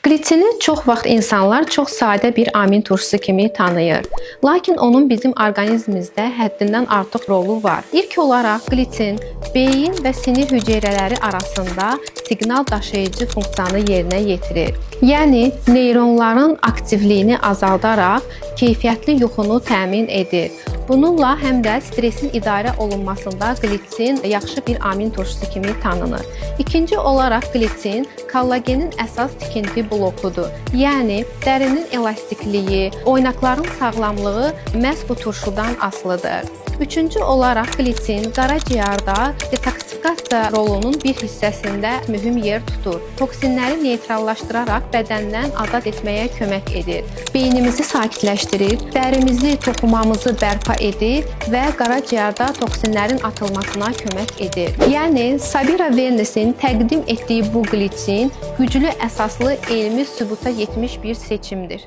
Glitsini çox vaxt insanlar çox sadə bir amin turşusu kimi tanıyır. Lakin onun bizim orqanizmimizdə həddindən artıq rolu var. İlk olaraq glitsin beyin və sinir hüceyrələri arasında siqnal daşıyıcı funksiyanı yerinə yetirir. Yəni neyronların aktivliyini azaldaraq keyfiyyətli yuxunu təmin edir. Bununla həm də stressin idarə olunmasında glitsin yaxşı bir amin turşusu kimi tanınır. İkinci olaraq glitsin kollagenin əsas tikinti blokudur. Yəni dərinin elastikliyi, oynaqların sağlamlığı məhz bu turşudan asılıdır. Üçüncü olaraq glitsin qaraciyərdə detoksifikasiya rolunun bir hissəsində mühüm yer tutur. Toksinləri neytrallaşdıraraq bədəndən azad etməyə kömək edir. Beynimizi sakitləşdirir, dərimizi, toxumamızı bərpa edir və qaraciyərdə toksinlərin atılmasına kömək edir. Yəni Sabira Wellness'in təqdim etdiyi bu glitsin güclü əsaslı elmi sübuta yetmiş bir seçimdir.